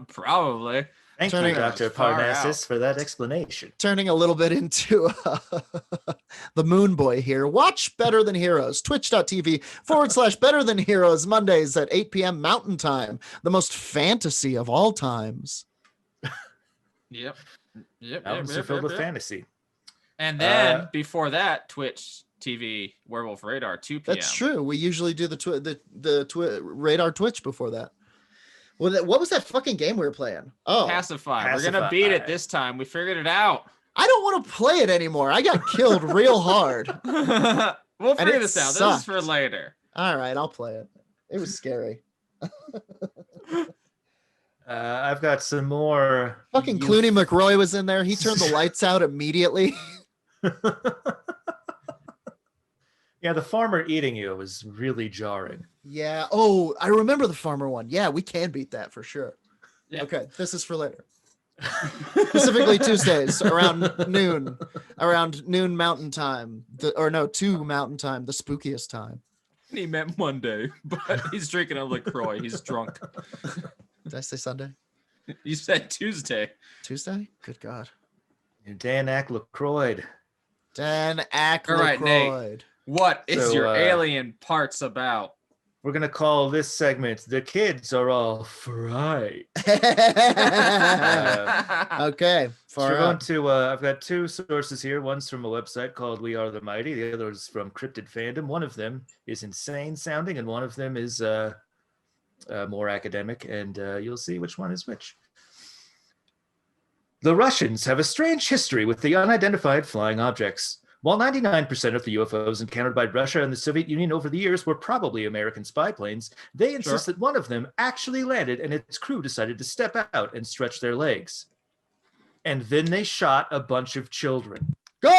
Probably. Thank you, Dr. Parnassus, for that explanation. Turning a little bit into the Moon Boy here. Watch Better Than Heroes, twitch.tv/Better Than Heroes, Mondays at 8 p.m. Mountain Time. The most fantasy of all times. Yep. Mountains are filled with fantasy. And then before that, Twitch TV Werewolf Radar 2 p.m. That's true. We usually do the Radar Twitch before that. Well, what was that fucking game we were playing? Oh, Pacify. We're gonna beat it this time. We figured it out. I don't want to play it anymore. I got killed real hard. We'll figure this out. This is for later. All right, I'll play it. It was scary. I've got some more. Fucking Clooney McRoy was in there. He turned the lights out immediately. Yeah, the farmer eating you was really jarring. Yeah. Oh, I remember the farmer one. Yeah, we can beat that for sure. Yeah. Okay, this is for later. Specifically Tuesdays around noon Mountain Time. 2 Mountain Time, the spookiest time. He meant Monday, but he's drinking a LaCroix. He's drunk. Did I say Sunday? You said Tuesday. Tuesday? Good God. Dan Aykroyd. Dan Aykroyd. All right, Nate. What is your alien parts about? We're going to call this segment, The Kids Are All Fright. Okay. I've got 2 sources here. One's from a website called We Are the Mighty. The other is from Cryptid Fandom. One of them is insane sounding, and one of them is more academic, and you'll see which one is which. The Russians have a strange history with the unidentified flying objects. While 99% of the UFOs encountered by Russia and the Soviet Union over the years were probably American spy planes, they insist that one of them actually landed and its crew decided to step out and stretch their legs. And then they shot a bunch of children. Go!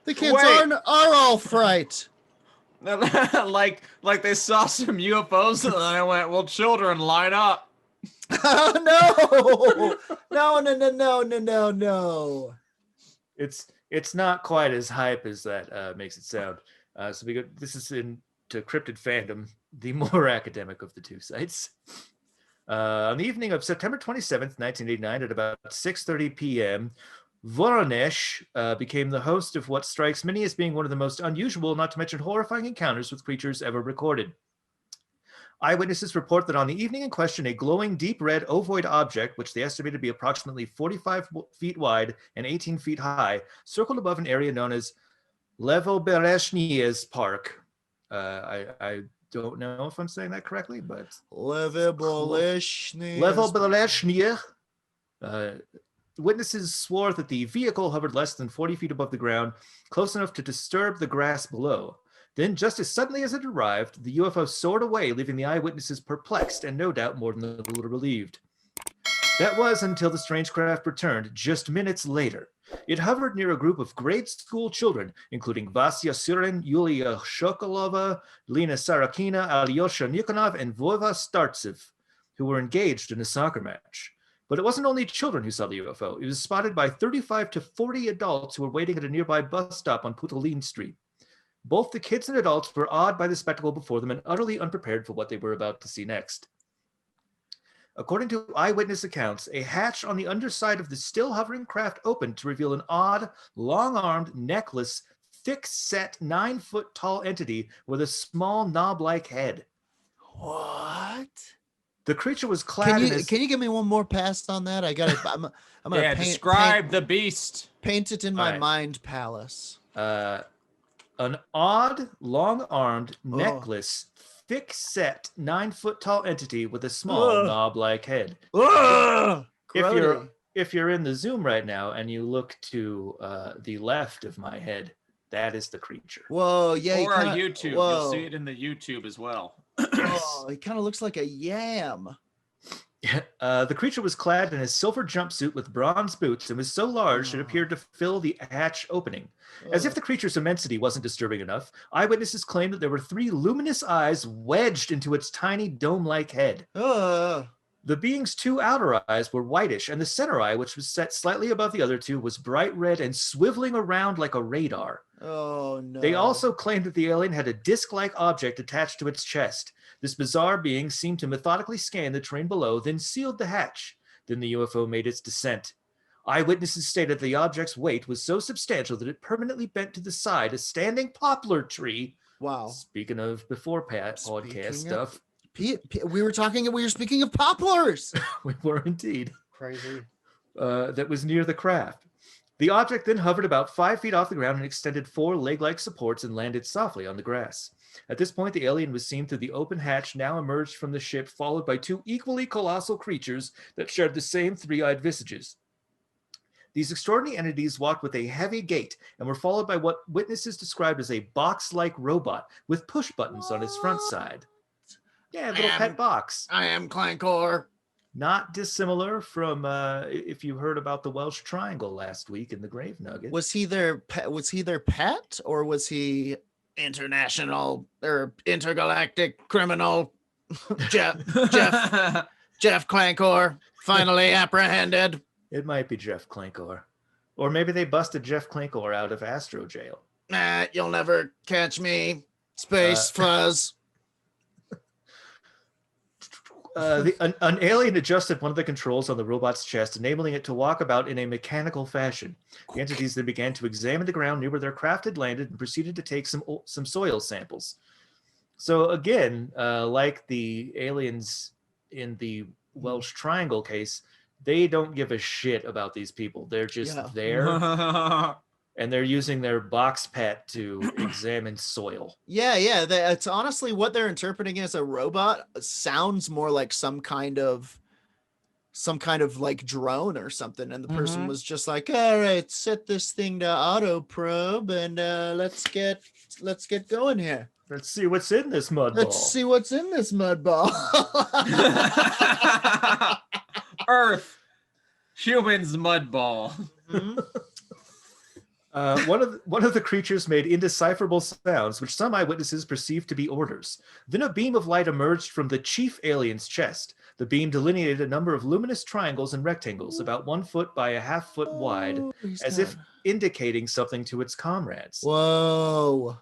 The kids are all fright. like they saw some UFOs and I went, well, children, line up. No. It's not quite as hype as that makes it sound. So we go. This is into Cryptid Fandom, the more academic of the 2 sites. On the evening of September 27th, 1989, at about 6:30 p.m., Voronezh became the host of what strikes many as being one of the most unusual, not to mention horrifying encounters with creatures ever recorded. Eyewitnesses report that on the evening in question, a glowing deep red ovoid object, which they estimated to be approximately 45 feet wide and 18 feet high, circled above an area known as Levoberezhny's Park. I don't know if I'm saying that correctly, but Levoberezhny. Witnesses swore that the vehicle hovered less than 40 feet above the ground, close enough to disturb the grass below. Then, just as suddenly as it arrived, the UFO soared away, leaving the eyewitnesses perplexed and no doubt more than a little relieved. That was until the strange craft returned just minutes later. It hovered near a group of grade school children, including Vasya Surin, Yulia Shokolova, Lena Sarakina, Alyosha Nikonov, and Vova Startsev, who were engaged in a soccer match. But it wasn't only children who saw the UFO. It was spotted by 35 to 40 adults who were waiting at a nearby bus stop on Putolin Street. Both the kids and adults were awed by the spectacle before them and utterly unprepared for what they were about to see next. According to eyewitness accounts, a hatch on the underside of the still hovering craft opened to reveal an odd, long-armed, neckless, thick-set, 9-foot-tall entity with a small knob-like head. What? The creature was clad Can you give me one more pass on that? I'm gonna describe the beast. Paint it in my mind palace. An odd, long-armed, necklace, thick-set, 9-foot-tall entity with a small knob-like head. If you're in the Zoom right now and you look to the left of my head, that is the creature. Whoa, yeah. Or our YouTube. You'll see it in the YouTube as well. Oh, he kind of looks like a yam. The creature was clad in a silver jumpsuit with bronze boots and was so large it appeared to fill the hatch opening. As if the creature's immensity wasn't disturbing enough, eyewitnesses claimed that there were 3 luminous eyes wedged into its tiny dome-like head. The The being's two outer eyes were whitish, and the center eye, which was set slightly above the other two, was bright red and swiveling around like a radar. Oh, no. They also claimed that the alien had a disc-like object attached to its chest. This bizarre being seemed to methodically scan the terrain below, then sealed the hatch. Then the UFO made its descent. Eyewitnesses stated the object's weight was so substantial that it permanently bent to the side a standing poplar tree. Wow. Speaking of before podcast stuff. We were speaking of poplars. We were indeed. Crazy. That was near the craft. The object then hovered about 5 feet off the ground and extended 4 leg-like supports and landed softly on the grass. At this point, the alien was seen through the open hatch, now emerged from the ship, followed by 2 equally colossal creatures that shared the same 3-eyed visages. These extraordinary entities walked with a heavy gait and were followed by what witnesses described as a box-like robot with push buttons on its front side. Yeah, a little pet box. I am Clankor. Not dissimilar from if you heard about the Welsh Triangle last week in the Grave Nugget. Was he their pet, or was he international or intergalactic criminal? Jeff Clankor finally apprehended. It might be Jeff Clankor. Or maybe they busted Jeff Clankor out of Astro Jail. You'll never catch me. Space fuzz. An alien adjusted one of the controls on the robot's chest, enabling it to walk about in a mechanical fashion. The entities then began to examine the ground near where their craft had landed and proceeded to take some soil samples. So again, like the aliens in the Welsh Triangle case, they don't give a shit about these people. They're just there, and they're using their box pet to examine soil. Yeah. It's honestly what they're interpreting as a robot sounds more like some kind of like drone or something. And the person was just like, all right, set this thing to auto probe and let's get going here. Let's see what's in this mud ball. Let's see what's in this mud ball. Earth, humans, mud ball. One of the creatures made indecipherable sounds, which some eyewitnesses perceived to be orders. Then a beam of light emerged from the chief alien's chest. The beam delineated a number of luminous triangles and rectangles, about 1 foot by a half foot wide, as if indicating something to its comrades. Whoa.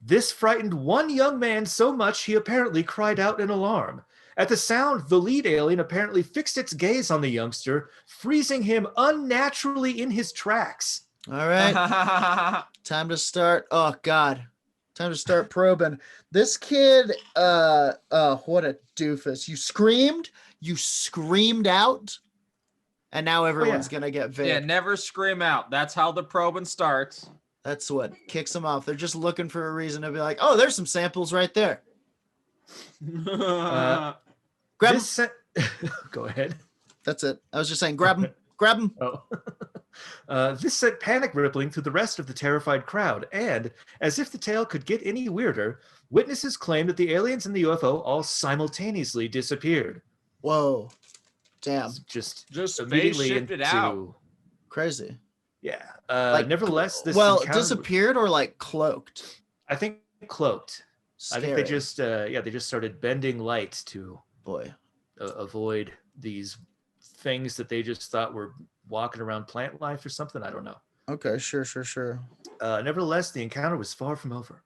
This frightened one young man so much he apparently cried out in alarm. At the sound, the lead alien apparently fixed its gaze on the youngster, freezing him unnaturally in his tracks. All right. Time to start. Oh God. Time to start probing. This kid, what a doofus. You screamed out, and now everyone's gonna get vague. Yeah, never scream out. That's how the probing starts. That's what kicks them off. They're just looking for a reason to be like, oh, there's some samples right there. Grab him. Go ahead. That's it. I was just saying, grab him. Grab him. Oh. This sent panic rippling through the rest of the terrified crowd, and, as if the tale could get any weirder, witnesses claimed that the aliens and the UFO all simultaneously disappeared. Whoa. Damn. Just immediately shifted out. Crazy. Yeah. Nevertheless, this disappeared or like cloaked? I think cloaked. Scary. I think they just started bending light to avoid these things that they just thought were walking around plant life or something. I don't know. Okay, sure. Nevertheless, the encounter was far from over.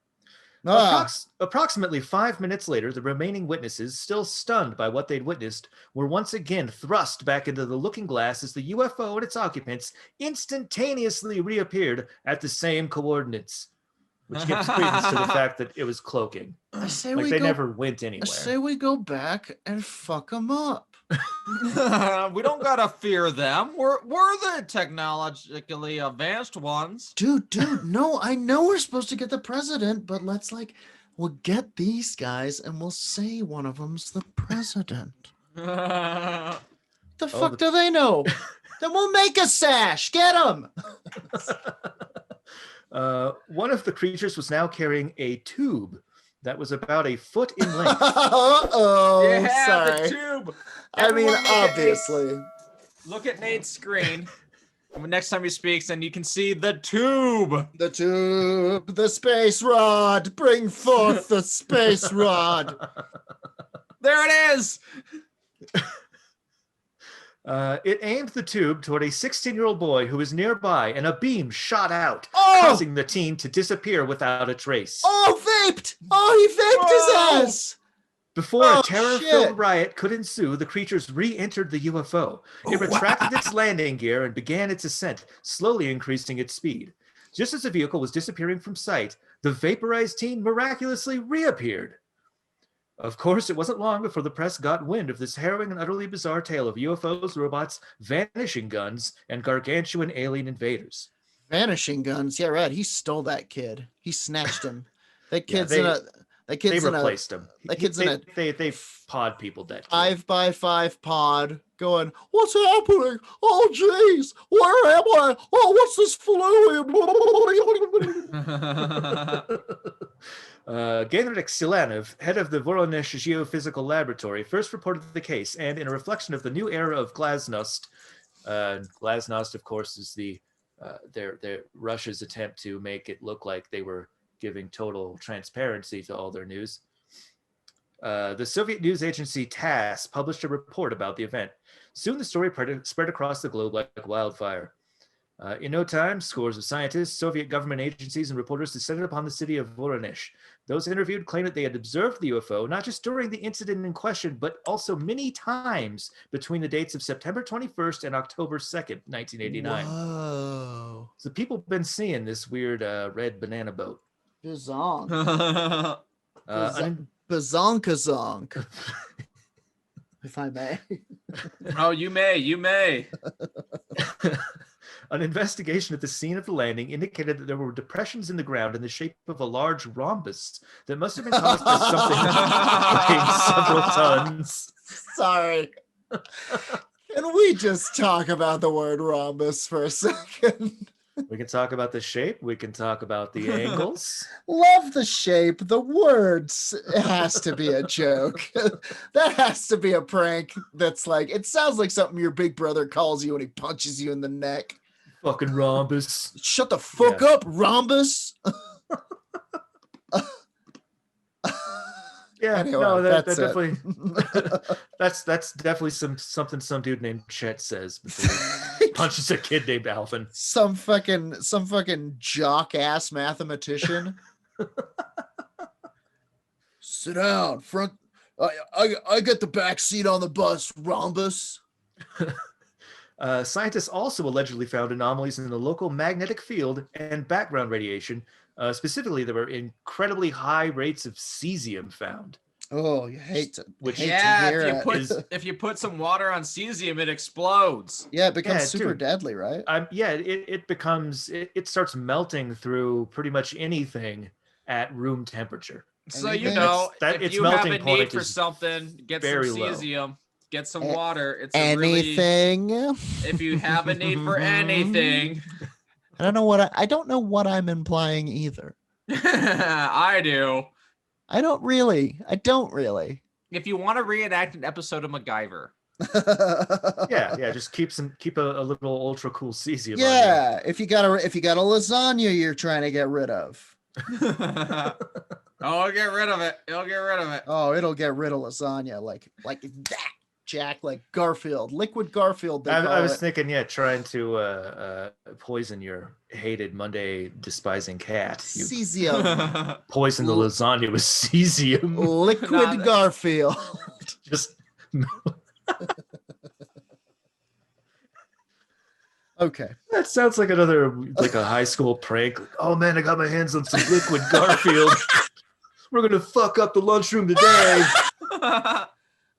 Approximately 5 minutes later, the remaining witnesses, still stunned by what they'd witnessed, were once again thrust back into the looking glass as the UFO and its occupants instantaneously reappeared at the same coordinates, which gives credence to the fact that it was cloaking. I say they never went anywhere. I say we go back and fuck them up. We don't gotta fear them. We're the technologically advanced ones. Dude, no, I know we're supposed to get the president, but we'll get these guys and we'll say one of them's the president. The fuck do they know? Then we'll make a sash. Get them. One of the creatures was now carrying a tube that was about a foot in length. Yeah, sorry. the tube. Everyone obviously. Look at Nate's screen. And next time he speaks, and you can see the tube. The tube, the space rod. Bring forth the space rod. There it is. It aimed the tube toward a 16-year-old boy who was nearby, and a beam shot out, Oh! causing the teen to disappear without a trace. Oh, vaped! Oh, he vaped his ass! Before Oh, a terror-filled shit. riot could ensue, the creatures re-entered the UFO. It retracted its landing gear and began its ascent, slowly increasing its speed. Just as the vehicle was disappearing from sight, the vaporized teen miraculously reappeared. Of course, it wasn't long before the press got wind of this harrowing and utterly bizarre tale of UFOs, robots, vanishing guns, and gargantuan alien invaders. Vanishing guns. Yeah, right. He stole that kid. He snatched him. That Yeah, kid's they- in a. That kid's They in a replaced him. that kid's in a They pod people that kid. 5x5 pod going, what's happening? Oh, jeez. Where am I? Oh, what's this fluid? Gennadiy Silanov, head of the Voronezh Geophysical Laboratory, first reported the case, and in a reflection of the new era of Glasnost, Glasnost, of course, is their Russia's attempt to make it look like they were giving total transparency to all their news. The Soviet news agency TASS published a report about the event. Soon the story spread across the globe like wildfire. In no time, scores of scientists, Soviet government agencies, and reporters descended upon the city of Voronezh. Those interviewed claimed that they had observed the UFO, not just during the incident in question, but also many times between the dates of September 21st and October 2nd, 1989. Whoa. So people have been seeing this weird red banana boat. Bazonk. Bazonkazonk. If I may. Oh, you may. An investigation at the scene of the landing indicated that there were depressions in the ground in the shape of a large rhombus that must have been caused by something weighing several tons. Sorry. Can we just talk about the word rhombus for a second? We can talk about the shape. We can talk about the angles. Love the shape. The words. It has to be a joke. That has to be a prank. That's like, it sounds like something your big brother calls you when he punches you in the neck. Fucking rhombus. Shut the fuck up, rhombus. Yeah, Anyway, no, that that's definitely that's definitely something some dude named Chet says before he punches a kid named Alvin. Some fucking jock ass mathematician. Sit down, front. I get the back seat on the bus, rhombus. Scientists also allegedly found anomalies in the local magnetic field and background radiation. Specifically, there were incredibly high rates of cesium found. Oh, you hate to, Which- hate Yeah, to hear it. if you put some water on cesium, it explodes. Yeah, it becomes Yeah, super dude. deadly, right? It starts melting through pretty much anything at room temperature. So Anything? you know, Its if you have melting a point need for is something, get some very low. cesium, get some A- water. It's a really, Anything. if you have a need for anything. I don't know what I'm implying either. I do. I don't really. If you want to reenact an episode of MacGyver. Yeah, just keep a little ultra cool cesium. Yeah, if you got a lasagna you're trying to get rid of. Oh, get rid of it. It'll get rid of it. Oh, it'll get rid of lasagna like that, Jack, like Garfield, liquid Garfield. They I call was it. thinking, trying to poison your hated Monday despising cat. You Cesium, poison the lasagna with cesium. liquid Not- Garfield. Just Okay. that sounds like a high school prank. Oh man, I got my hands on some liquid Garfield. We're gonna fuck up the lunchroom today.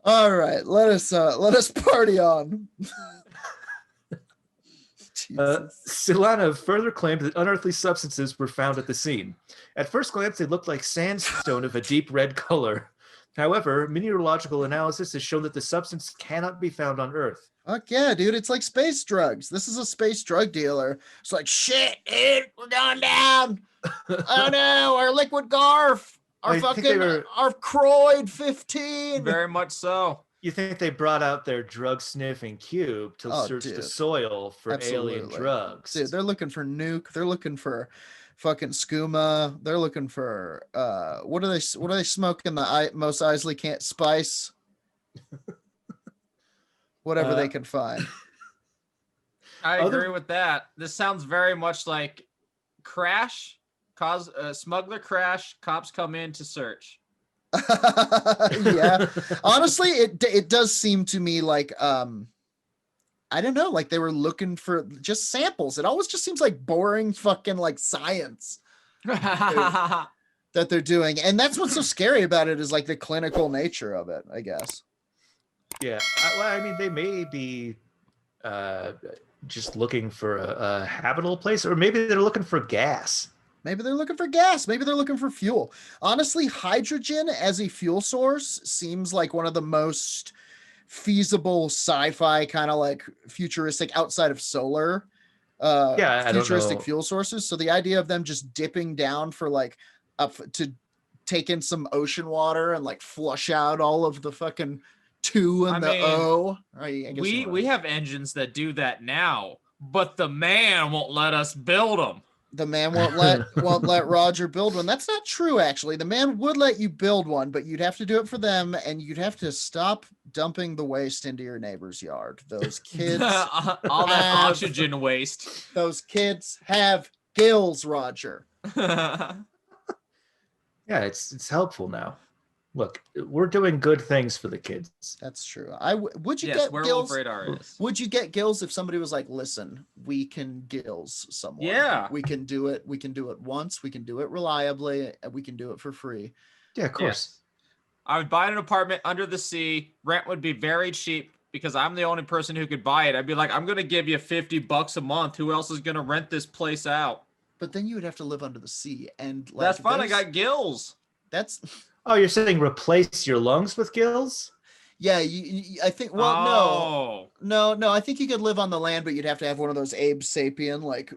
All right, let us party on. Jesus. Silanov further claimed that unearthly substances were found at the scene. At first glance, they looked like sandstone of a deep red color. However, mineralogical analysis has shown that the substance cannot be found on Earth. Fuck yeah, dude. It's like space drugs. This is a space drug dealer. It's like, shit, dude, we're going down. Oh no, our liquid Garf. Our I think they fucking, were- our Croyd 15. Very much so. You think they brought out their drug sniffing cube to Oh, search the dude. soil for alien Absolutely. drugs? Dude, they're looking for nuke. They're looking for fucking skooma. They're looking for, what do they smoke in the most Isley can't spice? whatever they can find. I agree with that. This sounds very much like Crash, smuggler crash, cops come in to search. Yeah. Honestly, it does seem to me like I don't know, like they were looking for just samples. It always just seems like boring fucking like science that they're doing. And that's what's so scary about it is like the clinical nature of it, I guess. Yeah. I mean, they may be just looking for a habitable place, or maybe they're looking for gas. Maybe they're looking for gas. Maybe they're looking for fuel. Honestly, hydrogen as a fuel source seems like one of the most feasible sci-fi kind of like futuristic outside of solar futuristic fuel sources. So the idea of them just dipping down for like up to take in some ocean water and like flush out all of the fucking 2 and O. I guess we have engines that do that now, but the man won't let us build them. The man won't let Roger build one. That's not true, actually. The man would let you build one, but you'd have to do it for them, and you'd have to stop dumping the waste into your neighbor's yard. Those kids, all that oxygen waste. Those kids have gills, Roger. Yeah, it's helpful now. Look, we're doing good things for the kids. That's true. Would you yes, get Werewolf gills? Radar is. Would you get gills if somebody was like, "Listen, we can gills someone. Yeah, we can do it. We can do it once. We can do it reliably, and we can do it for free." Yeah, of course. I would buy an apartment under the sea. Rent would be very cheap because I'm the only person who could buy it. I'd be like, I'm gonna give you $50 a month. Who else is gonna rent this place out? But then you would have to live under the sea, and like, that's fine. I got gills. That's. Oh, you're saying replace your lungs with gills? Yeah, I think. Well, no. I think you could live on the land, but you'd have to have one of those Abe Sapien like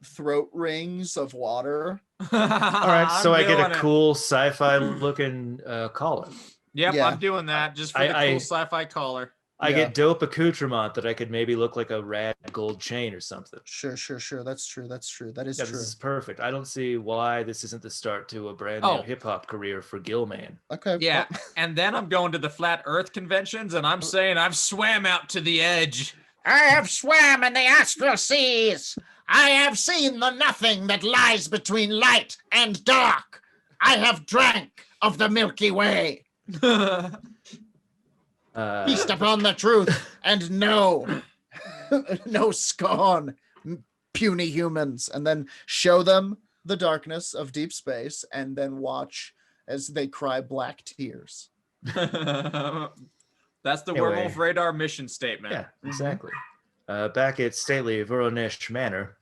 throat rings of water. All right, so I get a cool sci-fi looking collar. Yep, yeah. I'm doing that just for the cool sci-fi collar. I get dope accoutrement that I could maybe look like a rad gold chain or something. Sure. That's true. That is true. This is perfect. I don't see why this isn't the start to a brand new hip-hop career for Gilman. Okay. Yeah, and then I'm going to the Flat Earth conventions, and I'm saying I've swam out to the edge. I have swam in the astral seas. I have seen the nothing that lies between light and dark. I have drank of the Milky Way. Feast upon the truth and no scorn, puny humans, and then show them the darkness of deep space and then watch as they cry black tears. That's the Werewolf Radar mission statement. Yeah, exactly. Back at stately Voronezh Manor,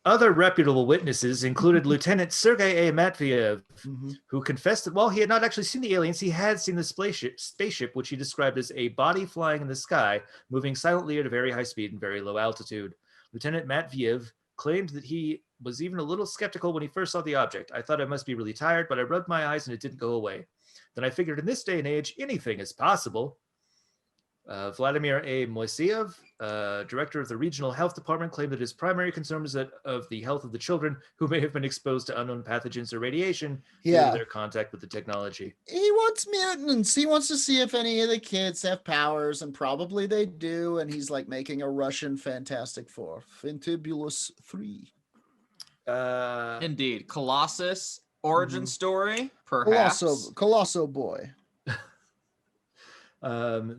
other reputable witnesses included Lieutenant Sergei A. Matviev, who confessed that while he had not actually seen the aliens, he had seen the spaceship, which he described as a body flying in the sky, moving silently at a very high speed and very low altitude. Lieutenant Matviev claimed that he was even a little skeptical when he first saw the object. I thought I must be really tired, but I rubbed my eyes and it didn't go away. Then I figured in this day and age, anything is possible. Vladimir A. Moiseev, director of the regional health department, claimed that his primary concern was that of the health of the children who may have been exposed to unknown pathogens or radiation due to their contact with the technology. He wants mutants. He wants to see if any of the kids have powers, and probably they do. And he's like making a Russian Fantastic Four, Fantibulous 3. Indeed, Colossus origin story, perhaps. Colosso boy.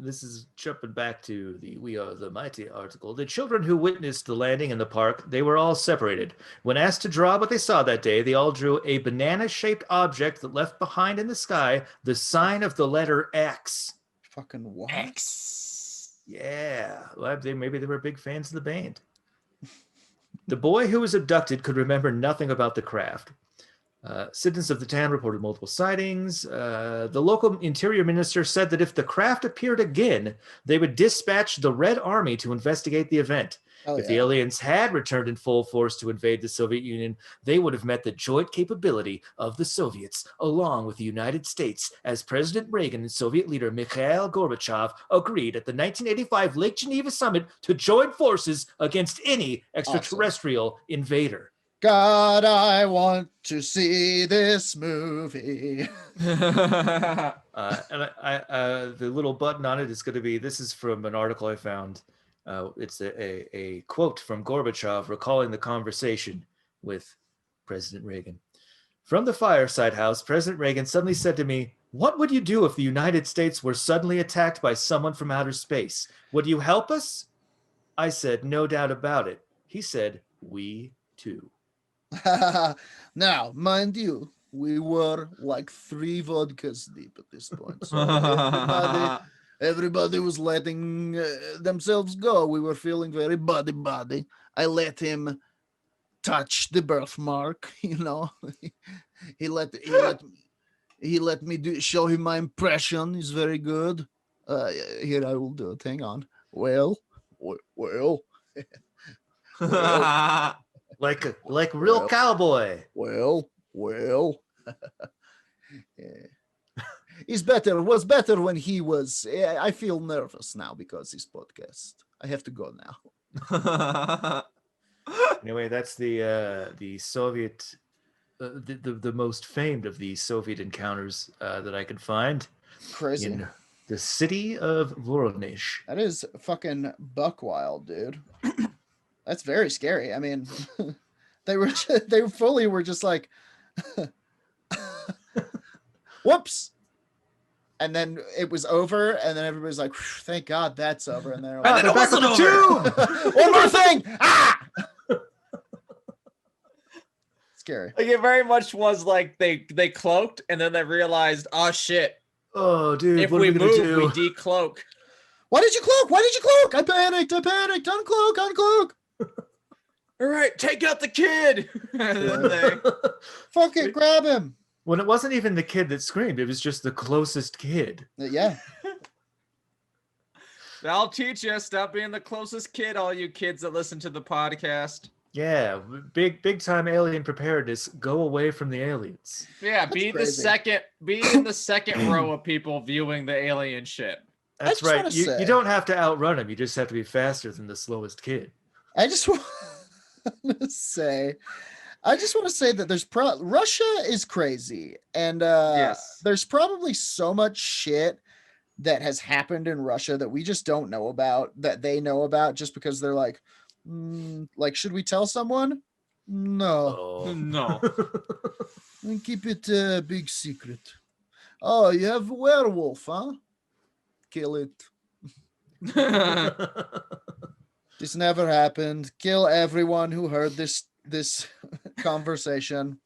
This is jumping back to the We Are the Mighty article. The children who witnessed the landing in the park, they were all separated. When asked to draw what they saw that day, they all drew a banana-shaped object that left behind in the sky the sign of the letter X. Fucking what? X. Yeah. Well, maybe they were big fans of the band. The boy who was abducted could remember nothing about the craft. Citizens of the town reported multiple sightings. The local interior minister said that if the craft appeared again, they would dispatch the Red Army to investigate the event. If the aliens had returned in full force to invade the Soviet Union, they would have met the joint capability of the Soviets, along with the United States, as President Reagan and Soviet leader Mikhail Gorbachev agreed at the 1985 Lake Geneva summit to join forces against any extraterrestrial invader. God, I want to see this movie. And the little button on it is going to be, this is from an article I found. It's a quote from Gorbachev recalling the conversation with President Reagan. From the fireside house, President Reagan suddenly said to me, "What would you do if the United States were suddenly attacked by someone from outer space? Would you help us?" I said, "No doubt about it." He said, "We too." Now, mind you, we were like 3 vodkas deep at this point. So everybody was letting themselves go. We were feeling very buddy. I let him touch the birthmark, you know. he let me show him my impression. He's very good. Here, I will do it. Hang on. Well. Like real cowboy. Well. Yeah. He's better. Was better when he was. I feel nervous now because this podcast. I have to go now. Anyway, that's the Soviet, the most famed of the Soviet encounters that I could find. Crazy. In the city of Voronezh. That is fucking buck wild, dude. That's very scary. I mean, they were just like, whoops. And then it was over, and then everybody's like, "Thank God that's over." And they're like, "They're back on the tube." One more thing. Scary. Like it very much was like they cloaked, and then they realized, "Oh shit! Oh, dude, if what we are we gonna move, do? we decloak." Why did you cloak? I panicked. Uncloak. All right, take out the kid. And then they Fuck it, grab him. When it wasn't even the kid that screamed, it was just the closest kid. Yeah. I'll teach you. Stop being the closest kid, all you kids that listen to the podcast. Yeah, big time alien preparedness. Go away from the aliens. Yeah, That's be crazy. in the second row of people viewing the alien shit. That's just right. wanna You say- don't have to outrun them. You just have to be faster than the slowest kid. I just want to say that Russia is crazy, and Yes. there's probably so much shit that has happened in Russia that we just don't know about, that they know about, just because they're like, should we tell someone? No, Oh. No. keep it a big secret. Oh, you have a werewolf, huh? Kill it. This never happened. Kill everyone who heard this conversation.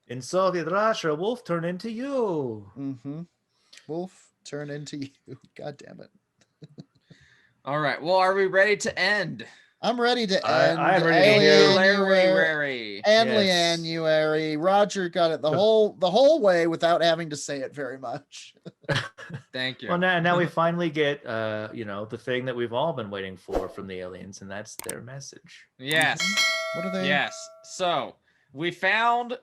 In Soviet Russia, wolf turn into you. Mm-hmm. Wolf, turn into you. God damn it. All right. Well, are we ready to end? I'm ready to I- end. I'm ready to hear- Larry. And Yes. Alianuary. Roger got it the whole way without having to say it very much. Thank you. Well, now we finally get, the thing that we've all been waiting for from the aliens, and that's their message. Yes. What are they? Yes. So we found,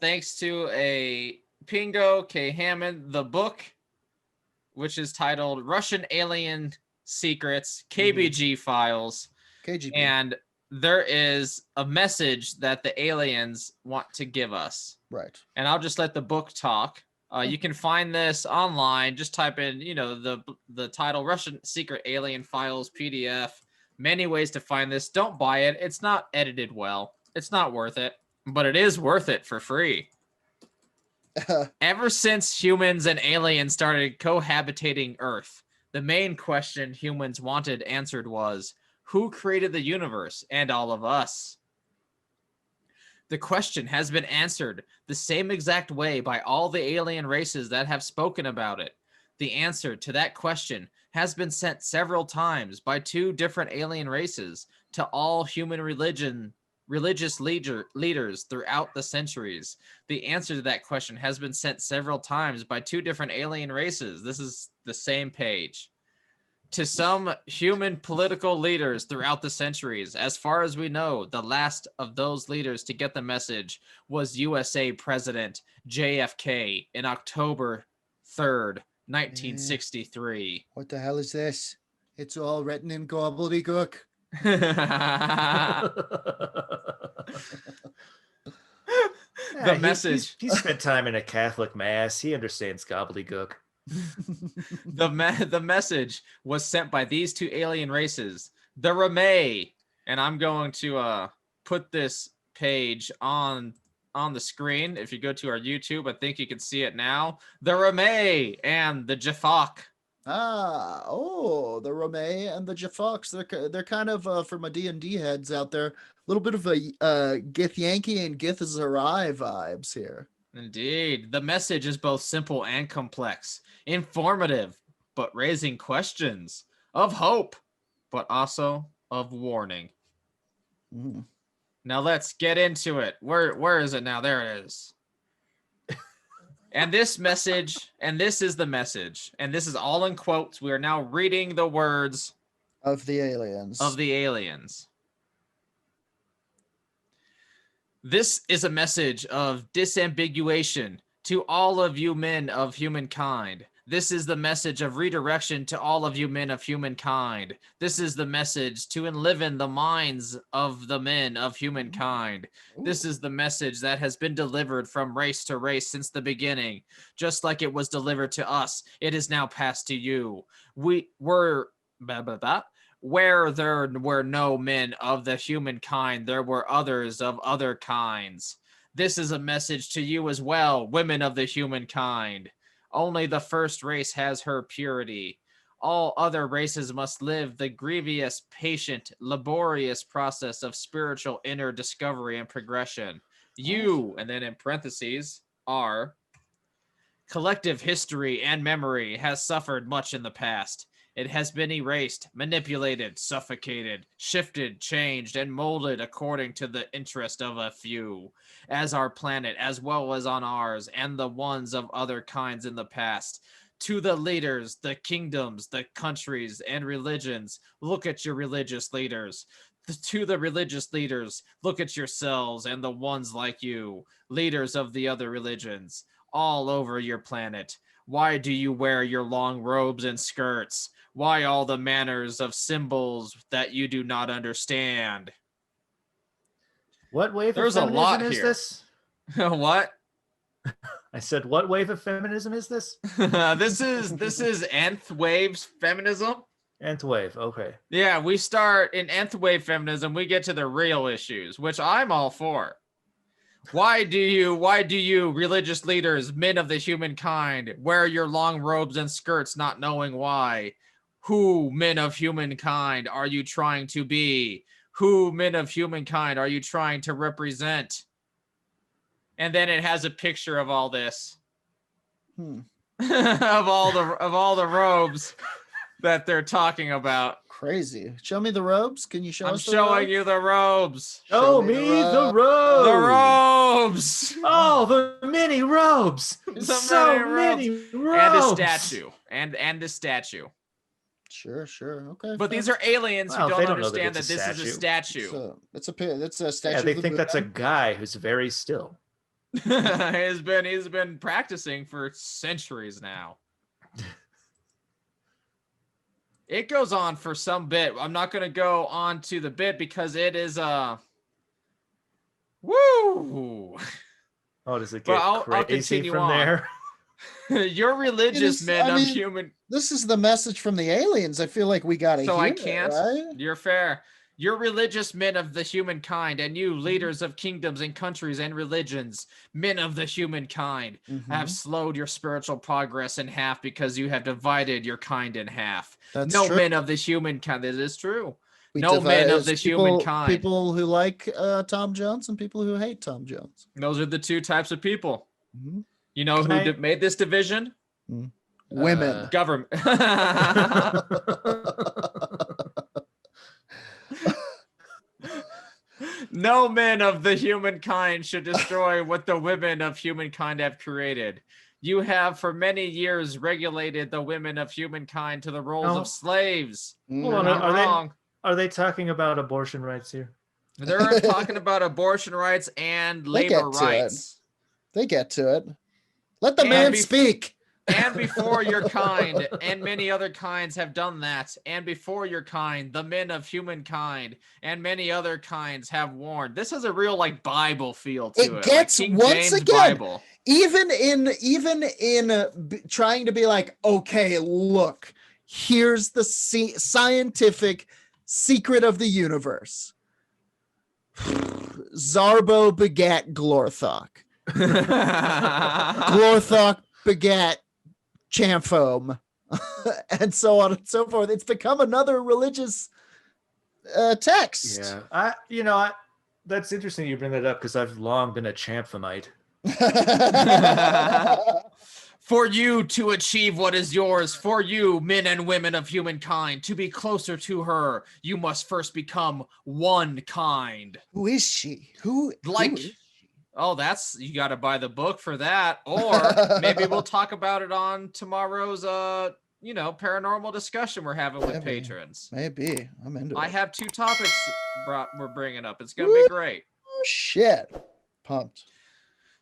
thanks to a Pingo K. Hammond, the book, which is titled Russian Alien Secrets, KBG Files. KGB. And there is a message that the aliens want to give us. Right. And I'll just let the book talk. You can find this online. Just type in, the title, Russian Secret Alien Files PDF. Many ways to find this. Don't buy it. It's not edited well. It's not worth it. But it is worth it for free. Ever since humans and aliens started cohabitating Earth, the main question humans wanted answered was, who created the universe and all of us? The question has been answered the same exact way by all the alien races that have spoken about it. The answer to that question has been sent several times by 2 different alien races to all human religious leaders throughout the centuries. The answer to that question has been sent several times by 2 different alien races. This is the same page. To some human political leaders throughout the centuries. As far as we know, the last of those leaders to get the message was USA President JFK in October 3rd, 1963. What the hell is this? It's all written in gobbledygook. Yeah, message. He spent time in a Catholic mass. He understands gobbledygook. The message was sent by these two alien races, the Ramay, and I'm going to put this page on the screen. If you go to our YouTube, I think you can see it now. The Ramay and the Jafak. The Ramay and the Jafox. They're kind of for my D&D heads out there, a little bit of a Gith Yankee and Gith Zarai vibes here. Indeed. The message is both simple and complex, informative, but raising questions of hope, but also of warning. Mm. Now let's get into it. Where is it now? There it is. And this message, and this is the message, and this is all in quotes. We are now reading the words of the aliens. This is a message of disambiguation to all of you men of humankind. This is the message of redirection to all of you men of humankind. This is the message to enliven the minds of the men of humankind. Ooh. This is the message that has been delivered from race to race since the beginning. Just like it was delivered to us, it is now passed to you. We were... Where there were no men of the humankind, there were others of other kinds. This is a message to you as well, women of the humankind. Only the first race has her purity. All other races must live the grievous, patient, laborious process of spiritual inner discovery and progression. You, and then in parentheses, are collective history and memory has suffered much in the past. It has been erased, manipulated, suffocated, shifted, changed, and molded according to the interest of a few, as our planet, as well as on ours, and the ones of other kinds in the past. To the leaders, the kingdoms, the countries, and religions, look at your religious leaders. To the religious leaders, look at yourselves and the ones like you, leaders of the other religions, all over your planet. Why do you wear your long robes and skirts? Why all the manners of symbols that you do not understand? What wave There's of a feminism lot is here. this? What? I said, what wave of feminism is this? This is nth wave's feminism. Nth wave, okay. Yeah, we start in nth wave feminism. We get to the real issues, which I'm all for. Why do you religious leaders, men of the humankind, wear your long robes and skirts not knowing why? Who, men of humankind, are you trying to be? Who, men of humankind, are you trying to represent? And then it has a picture of all this. of all the robes that they're talking about. Crazy. Show me the robes. Can you show I'm us the showing robes? you the robes. Show me the robes. The robes. Oh, the mini robes. So many robes. And a statue. And the statue. Sure. Okay. But these are aliens Well, who they don't don't know that understand that it's a this is a statue. It's a statue. Yeah, they of the think that's a Buddha. guy who's very still. he's been practicing for centuries now. It goes on for some bit. I'm not going to go on to the bit because it is woo. Oh, does it get I'll crazy continue from on. there? You're religious men of human. This is the message from the aliens. I feel like we gotta So hear I can't. it, right? You're fair. You're religious men of the humankind, and you leaders of kingdoms and countries and religions, men of the humankind, have slowed your spiritual progress in half because you have divided your kind in half. That's no true. men of the humankind. That is true. We No divide- men of the it's people- humankind. People who like Tom Jones and people who hate Tom Jones. Those are the two types of people. Mhm. You know Can who I- made this division? Women. Government. No men of the humankind should destroy what the women of humankind have created. You have for many years regulated the women of humankind to the roles No. of slaves. Mm. Hold on, Not wrong. Are they talking about abortion rights here? They're talking about abortion rights and They labor get to it. rights. They get to it. Let the And man be- speak. and before your kind, and many other kinds have done that, and before your kind, the men of humankind, and many other kinds have warned. This has a real like Bible feel to it. It gets like King once James again. Bible. Even in trying to be like, okay, look, here's the scientific secret of the universe. Zarbo begat Glorthok. Glorthok begat Chamfoam, and so on and so forth. It's become another religious text. Yeah, that's interesting you bring that up because I've long been a Champhamite. For you to achieve what is yours, for you, men and women of humankind, to be closer to her, you must first become one kind. Who is she? Who is Oh, you got to buy the book for that. Or maybe we'll talk about it on tomorrow's, paranormal discussion we're having with patrons. Maybe. I'm into it. I have 2 topics we're bringing up. It's going to be great. Oh, shit. Pumped.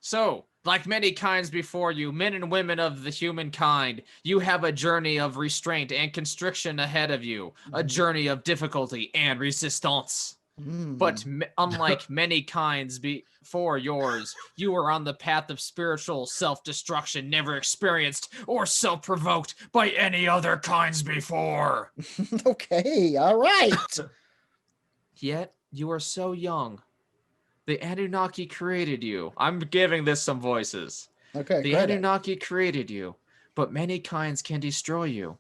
So, like many kinds before you, men and women of the humankind, you have a journey of restraint and constriction ahead of you, a journey of difficulty and resistance. But unlike many kinds before yours, you are on the path of spiritual self-destruction never experienced or self-provoked by any other kinds before. Okay, all right. Yet, you are so young. The Anunnaki created you. I'm giving this some voices. Okay, the Anunnaki created you, but many kinds can destroy you.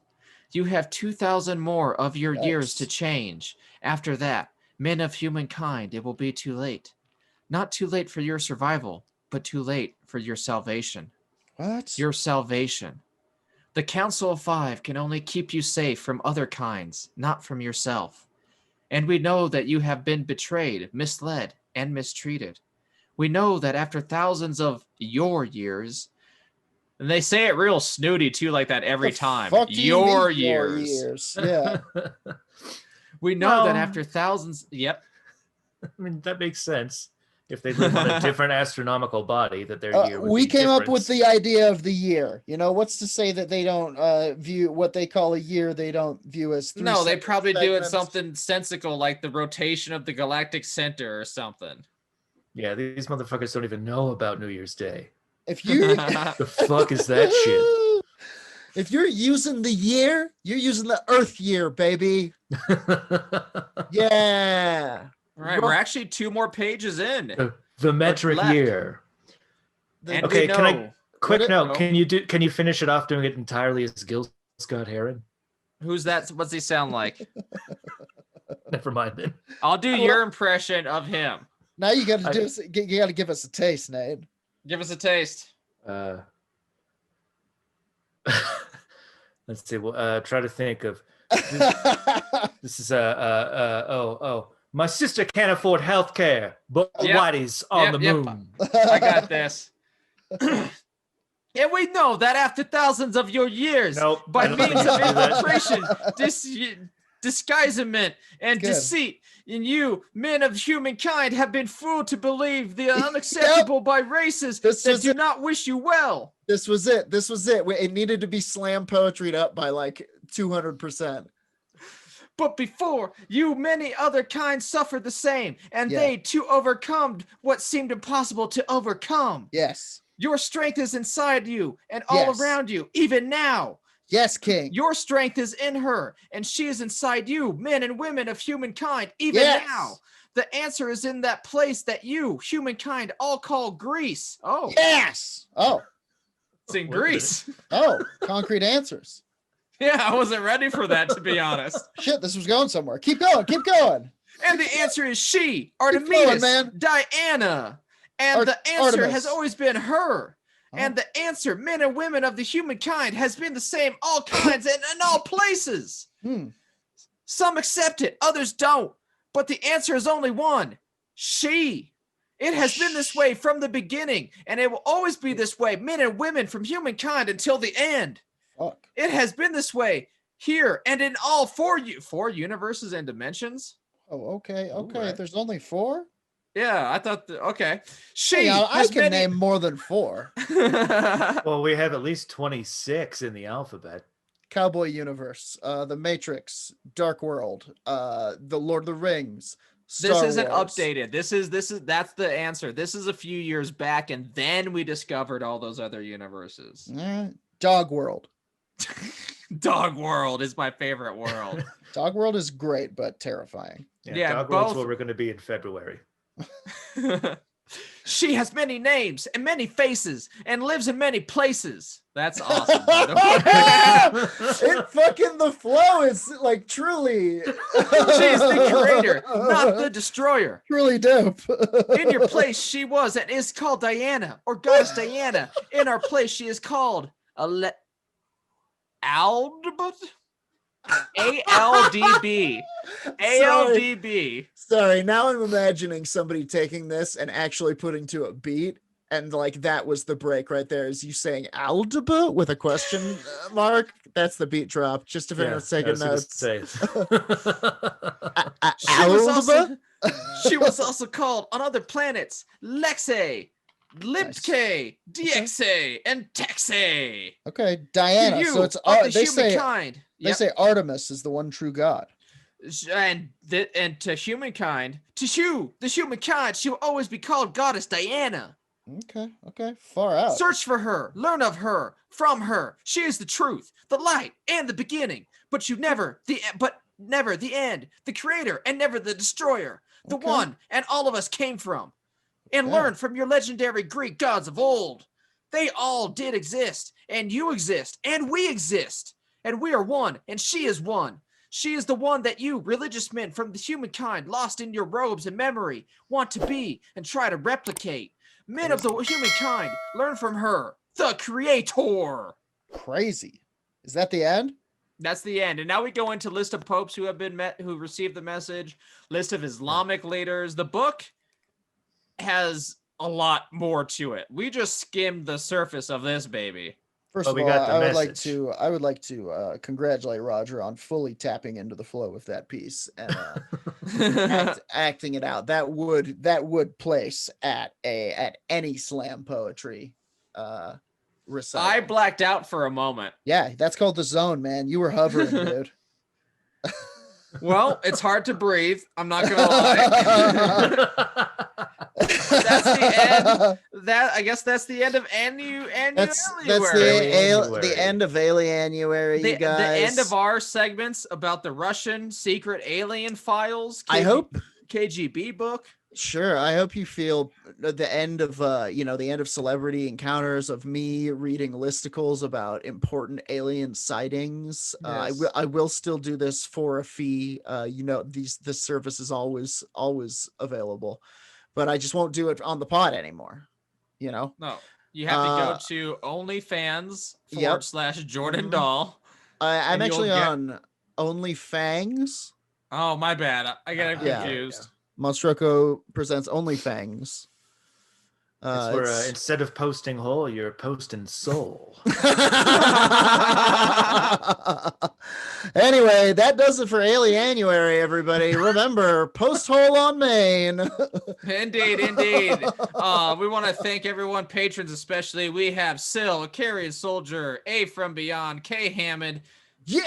You have 2,000 more of your years to change. After that, men of humankind, it will be too late. Not too late for your survival, but too late for your salvation. What? Your salvation. The Council of Five can only keep you safe from other kinds, not from yourself. And we know that you have been betrayed, misled, and mistreated. We know that after thousands of your years, and they say it real snooty too, like that every time. Your years. Yeah. We know that after thousands. Yep. I mean, that makes sense. If they live on a different astronomical body, that their year would we be came different. up with the idea of the year. What's to say that they don't view what they call a year, they don't view as 3 No, they probably do it segments. something sensical, like the rotation of the galactic center or something. Yeah, these motherfuckers don't even know about New Year's Day. If you The fuck is that shit? If you're using the year, you're using the Earth year, baby. Yeah. All right, we're actually 2 more pages in. The metric year. And okay, can I quick note? No. Can you finish it off doing it entirely as Gil Scott Heron? Who's that? What's he sound like? Never mind then. I'll do your impression of him. Now you got to you got to give us a taste, Nate. Give us a taste. Let's see. Well, try to think of. This is my sister can't afford health care, but Whitey's on the moon. I got this. And we know that after thousands of your years, by means of infiltration, disguisement, and deceit, in you, men of humankind, have been fooled to believe the unacceptable by races that do not wish you well. This was it. It needed to be slam poetryed up by like 200%. But before you, many other kinds suffered the same, and they too overcome what seemed impossible to overcome. Yes. Your strength is inside you and all around you, even now. Yes, King. Your strength is in her, and she is inside you, men and women of humankind, even now. The answer is in that place that you, humankind, all call Greece. Oh. Yes. Oh. It's in Greece. Oh, concrete answers. Yeah, I wasn't ready for that, to be honest. Shit, this was going somewhere. Keep going. And the answer is she, Artemis, man. Diana. And the answer Artemis has always been her. And the answer, men and women of the humankind, has been the same, all kinds and in all places. Some accept it, others don't. But the answer is only one. She. It has been this way from the beginning, and it will always be this way, men and women from humankind until the end. Fuck. It has been this way here and in all 4 universes and dimensions. Oh, okay. Ooh, right. There's only 4? Yeah, I thought. Okay. She. Hey, I has can many- name more than 4. Well, we have at least 26 in the alphabet. Cowboy Universe, The Matrix, Dark World, The Lord of the Rings. Star This isn't Wars. updated. That's the answer. This is a few years back, and then we discovered all those other universes. Dog World. Dog World is my favorite world. Dog World is great, but terrifying. Yeah, Dog World's both- where we're going to be in February. She has many names and many faces and lives in many places. That's awesome. By the way. It fucking the flow is like truly. She's the creator, not the destroyer. Truly dope. In your place, she was and is called Diana or Goddess Diana. In our place, she is called Aldbut. ALDB. ALDB. Sorry, now I'm imagining somebody taking this and actually putting to a beat, and like that was the break right there. Is you saying Aldaba with a question mark? That's the beat drop. Just if anyone's taking notes. Say. She was also called on other planets Lexe, Lipke, DXA, and Texe. Okay, Diana. You So it's of the they say humankind. they say Artemis is the one true god. And to humankind, the humankind, she will always be called Goddess Diana. Okay, far out. Search for her, learn of her, from her. She is the truth, the light, and the beginning. But never the end, the creator, and never the destroyer, the one, and all of us came from. And learn from your legendary Greek gods of old. They all did exist, and you exist, and we exist, and we are one, and she is one. She is the one that you, religious men from the humankind, lost in your robes and memory, want to be and try to replicate. Men of the humankind, learn from her, the creator. Crazy. Is that the end? That's the end. And now we go into list of popes who have been who received the message, list of Islamic leaders. The book has a lot more to it. We just skimmed the surface of this baby. First of all, I would like to congratulate Roger on fully tapping into the flow with that piece and acting it out. That would place at any slam poetry recital. I blacked out for a moment. Yeah, that's called the zone, man. You were hovering, dude. Well, it's hard to breathe. I'm not gonna lie. That's the end. I guess that's the end of Alianuary. That's the end of Alianuary, you guys. The end of our segments about the Russian secret alien files. I hope KGB book. Sure. I hope you feel the end of the end of celebrity encounters of me reading listicles about important alien sightings. Yes. I will still do this for a fee. This service is always available, but I just won't do it on the pod anymore. No, you have to go to OnlyFans / Jordan Doll. I'm actually on OnlyFangs. Oh, my bad. I got confused. Yeah. Monstroko presents OnlyFangs. It's where instead of posting hole, you're posting soul. Anyway, that does it for Alianuary, everybody. Remember, post hole on Maine. Indeed. We want to thank everyone, patrons especially. We have Syl, Carrion Soldier, A from Beyond, K Hammond,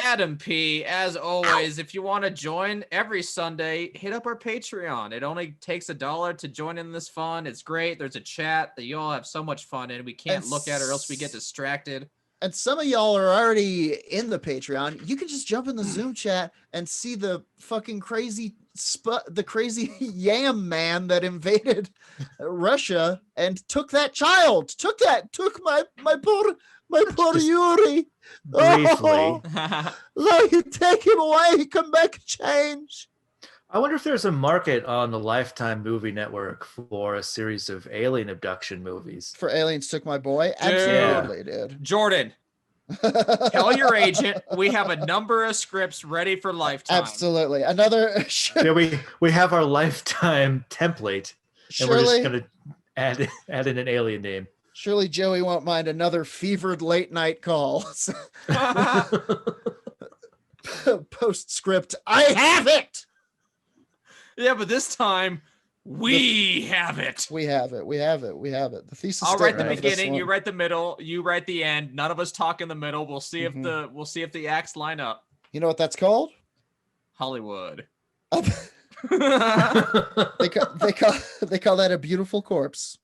Adam P. As always, if you want to join every Sunday, hit up our Patreon. It only takes $1 to join in this fun. It's great. There's a chat that you all have so much fun in. We can't look at or else we get distracted. And some of y'all are already in the Patreon. You can just jump in the Zoom chat and see the fucking crazy yam man that invaded Russia and took that child. Took my poor Yuri. Briefly. Like, take him away. Come back, change. I wonder if there's a market on the Lifetime Movie Network for a series of alien abduction movies. For Aliens Took My Boy? Absolutely, dude. Jordan, tell your agent we have a number of scripts ready for Lifetime. Absolutely. Another... Yeah, we have our Lifetime template, and we're just going to add in an alien name. Surely Joey won't mind another fevered late night call. Postscript, I have it! Yeah, but this time We have it. We have it. The thesis. I'll write the statement of this beginning. one. You write the middle. You write the end. None of us talk in the middle. We'll see if the acts line up. You know what that's called? Hollywood. they call that a beautiful corpse.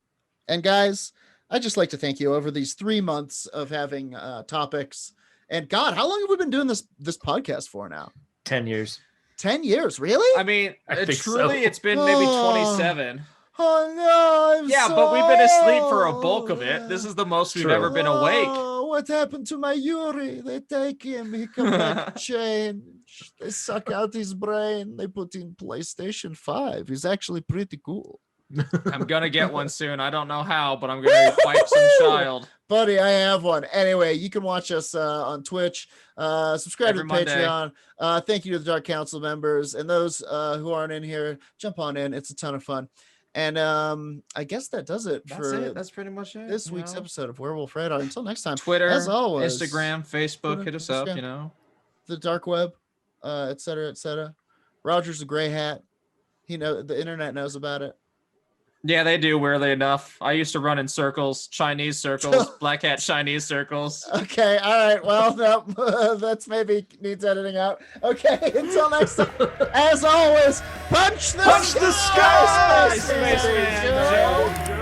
And guys, I'd just like to thank you over these 3 months of having topics. And God, how long have we been doing this podcast for now? 10 years. 10 years, really? I mean, I think truly, so. it's been maybe 27. Oh no! But we've been asleep for a bulk of it. This is the most we've True. ever been awake. Oh, what happened to my Yuri? They take him. He come back changed. They suck out his brain. They put in PlayStation 5. He's actually pretty cool. I'm gonna get one soon. I don't know how, but I'm gonna fight some child. Buddy, I have one. Anyway, you can watch us on Twitch. Subscribe Every to the Monday. Patreon. Thank you to the Dark Council members and those who aren't in here. Jump on in. It's a ton of fun. And I guess that does it That's for it. That's pretty much it. this week's episode of Werewolf Radar. Until next time, Twitter, as always, Instagram, Facebook, Twitter, hit us up. Instagram. You know. the dark web, et cetera, et cetera. Roger's a gray hat. The internet knows about it. Yeah, they do, weirdly enough. I used to run in circles, Chinese circles, black hat Chinese circles. Okay, all right. Well, no, that's maybe needs editing out. Okay, until next time. As always, punch the Punch the sky, Spaceman. Spaceman. Joe.